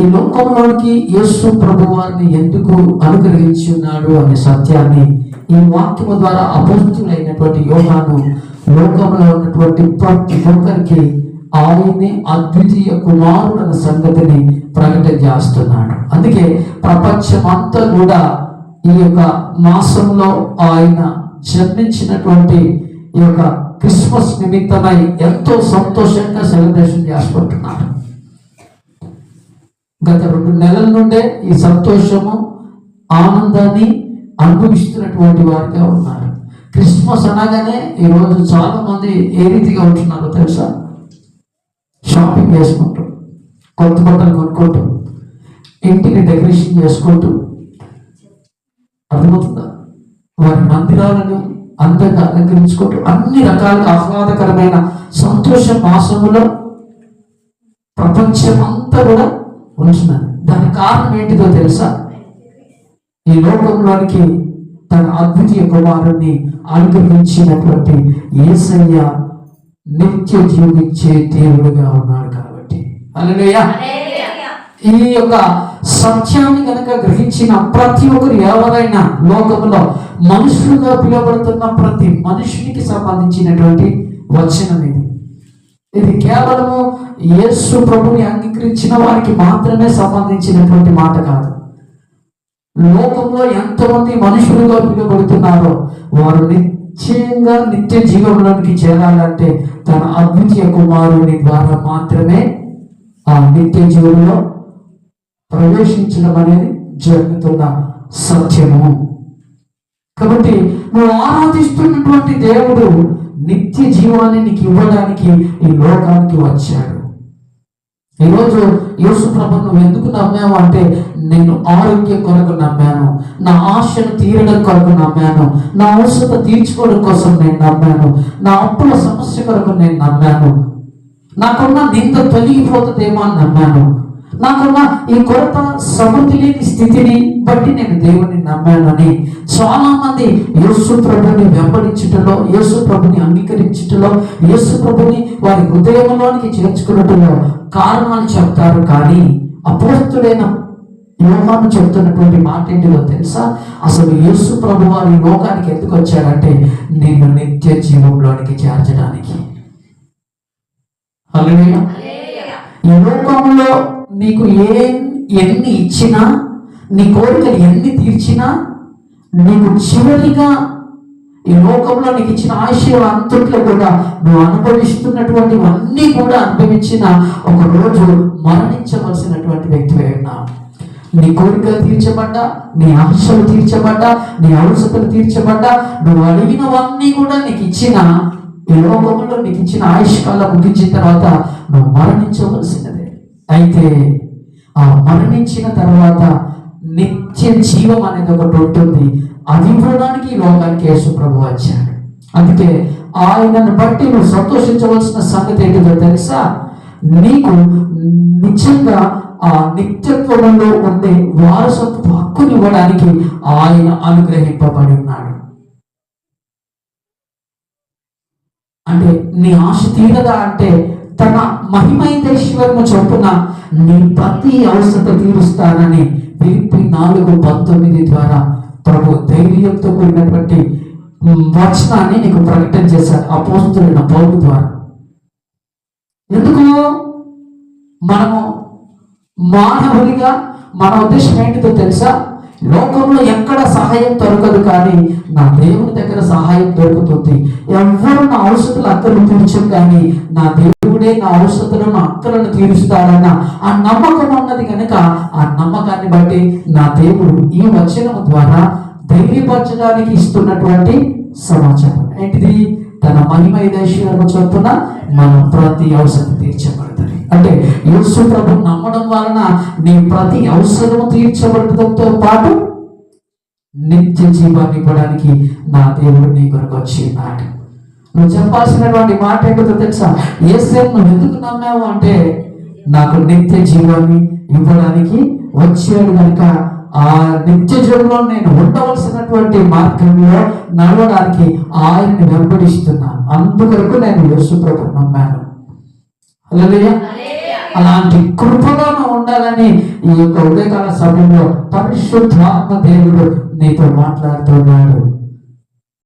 ఈ లోకంలోనికి యేసు ప్రభు వారిని ఎందుకు అనుగ్రహించి ఉన్నాడు అనే సత్యాన్ని ఈ వాక్యము ద్వారా అపోస్తులైనటువంటి యోహాను లోకంలో ఉన్నటువంటి ప్రతి ఒక్కరికి ఆయన్ని అద్వితీయ కుమారుడు అన్న సంగతిని ప్రకటన చేస్తున్నాడు. అందుకే ప్రపంచమంతా కూడా ఈ యొక్క మాసంలో ఆయన జన్మించినటువంటి ఈ యొక్క క్రిస్మస్ నిమిత్తమై ఎంతో సంతోషంగా సెలబ్రేషన్ చేసుకుంటున్నారు. గత 2 నెలల నుండే ఈ సంతోషము ఆనందాన్ని అనుభవిస్తున్నటువంటి వారిగా ఉన్నారు. క్రిస్మస్ అనగానే ఈరోజు చాలా మంది ఏ రీతిగా ఉంటున్నారో తెలుసా? షాపింగ్ చేసుకుంటూ, కొత్త బట్టలు కొనుక్కుంటూ, ఇంటిని డెకరేషన్ చేసుకుంటూ, అర్థమవుతుందా? వారి మందిరాలను అందంగా అలంకరించుకుంటూ అన్ని రకాలుగా ఆహ్లాదకరమైన సంతోష మాసములో ప్రపంచం అంతా కూడా ఉంటున్నది. దానికి కారణం ఏంటిదో తెలుసా? ఈ లోకంలోనికి తన అద్వితీయ కుమారుణ్ణి అనుగ్రహించినటువంటి యేసయ్య నిత్య జీవించే దేవుడుగా ఉన్నాడు కాబట్టి. హల్లెలూయా. ఈ యొక్క సత్యాన్ని కనుక గ్రహించిన ప్రతి ఒక్కరు, ఎవరైనా లోకంలో మనుషులుగా పిలువబడుతున్న ప్రతి మనుషునికి సంబంధించినటువంటి వచనం ఇది కేవలము యేసు ప్రభుని అంగీకరించిన వారికి మాత్రమే సంబంధించినటువంటి మాట కాదు. లోకంలో ఎంతమంది మనుషులుగా పిలువబడుతున్నారో వారు నిశ్చయంగా నిత్య జీవంలోనికి చేరాలంటే తన అద్వితీయ కుమారుని ద్వారా మాత్రమే ఆ నిత్య జీవంలో ప్రవేశించడం అనేది జరుగుతున్న సత్యము. కాబట్టి నువ్వు ఆరాధిస్తున్నటువంటి దేవుడు నిత్య జీవాన్ని నీకు ఇవ్వడానికి ఈ లోకానికి వచ్చాడు. ఈరోజు యేసు ప్రభువును నువ్వు ఎందుకు నమ్మావు అంటే, నేను ఆరోగ్యం కొరకు నమ్మాను, నా ఆశను తీరడం కొరకు నమ్మాను, నా అవసరత తీర్చుకోవడం కోసం నేను నమ్మాను, నా అప్పుల సమస్య కొరకు నేను నమ్మాను, నాకున్న నింద తొలగిపోతుందేమో అని నమ్మాను, నాకున్న ఈ కొరత సమృద్ధి లేని స్థితిని బట్టి నేను దేవుని నమ్మానని చాలా మంది యేసు ప్రభుని వెంబడించుటలో, యేసు ప్రభుని అంగీకరించుటలో, యేసు ప్రభుని వారి హృదయంలోనికి చేర్చుకున్నట్టులో కారణాలు చెప్తారు. కానీ అపోస్తులైన యోహాను చెప్తున్నటువంటి మాట ఏంటిదో తెలుసా? అసలు యేసు ప్రభు వారి లోకానికి ఎందుకు వచ్చారంటే, నేను నిత్య జీవంలోనికి చేర్చడానికి. హల్లెలూయా. ఈ లోకంలో నీకు ఎన్ని ఇచ్చినా, నీ కోరికలు ఎన్ని తీర్చినా, నీకు చివరిగా ఈ లోకంలో నీకు ఇచ్చిన ఆశయం అంతట్లో కూడా నువ్వు అనుభవిస్తున్నటువంటివన్నీ కూడా అనుభవించిన ఒక రోజు మరణించవలసినటువంటి వ్యక్తివే ఉన్నావు. నీ కోరికలు తీర్చబడ్డా, నీ ఆశలు తీర్చబడ్డా, నీ అవసరతలు తీర్చబడ్డా, నువ్వు అడిగినవన్నీ కూడా నీకు ఇచ్చిన ఈ లోకంలో నీకు ఇచ్చిన ఆయుష్కాలం ముగించిన తర్వాత నువ్వు మరణించవలసినదే. అయితే ఆ మరణించిన తర్వాత నిత్య జీవం అనేది ఒకటి ఉంటుంది. అది ఇవ్వడానికి ఈ లోకానికి యేసు ప్రభు వచ్చాడు. అందుకే ఆయనను బట్టి నువ్వు సంతోషించవలసిన సంగతి ఏంటిదో తెలుసా? నీకు నిజంగా ఆ నిత్యత్వంలో ఉండే వారసత్వ హక్కుని ఇవ్వడానికి ఆయన అనుగ్రహింపబడి ఉన్నాడు. అంటే నీ ఆశ తీరదా అంటే, తన మహిమైశ్వర్యము చొప్పున నీ ప్రతి అవసరత తీరుస్తానని ఫిలిప్పీ 4:19 ద్వారా ప్రభు ధైర్యంతో కూడినటువంటి వచనాన్ని నీకు ప్రకటన చేశారు అపోస్తులైన పౌలు ద్వారా. ఎందుకు మనము మానవుడిగా మన ఉద్దేశం ఏంటిదో తెలుసా? లోకంలో ఎక్కడ సహాయం దొరకదు, కానీ నా దేవుని దగ్గర సహాయం దొరుకుతుంది. ఎవరు నా అవసరాలు అక్కలు తీర్చం, కానీ నా దేవుడే నా అవసరాలను, నా అక్కలను తీరుస్తాడన్న ఆ నమ్మకం ఉన్నది కనుక ఆ నమ్మకాన్ని బట్టి నా దేవుడు ఈ వచనం ద్వారా ధైర్యపరచడానికి ఇస్తున్నటువంటి సమాచారం ఏంటిది? తన మహిమైశ్వర్యము చొప్పున మనం ప్రతి అవసరం తీర్చబడతాయి. అంటే యేసు ప్రభు నమ్మడం వలన నీ ప్రతి అవసరము తీర్చబడటంతో పాటు నిత్య జీవాన్ని ఇవ్వడానికి నా దేవుడు నీ కొరకు వచ్చి ఉన్నాడు. నువ్వు చెప్పాల్సినటువంటి మాట ఏంటో తెలుసా? యేసయ్యను నువ్వు ఎందుకు నమ్మావు అంటే, నాకు నిత్య జీవాన్ని ఇవ్వడానికి వచ్చాడు కనుక ఆ నిత్య జీవంలో నేను ఉండవలసినటువంటి మార్గంలో నడవడానికి ఆయన్ని వెంబడిస్తున్నాను. అందుకొరకు నేను యేసు ప్రభువును నమ్మాను. హల్లెలూయా. అలాంటి కృపలోనూ ఉండాలని ఈ యొక్క ఉదయకాల సమయంలో పరిశుద్ధాత్మ దేవుడు నీతో మాట్లాడుతున్నాడు.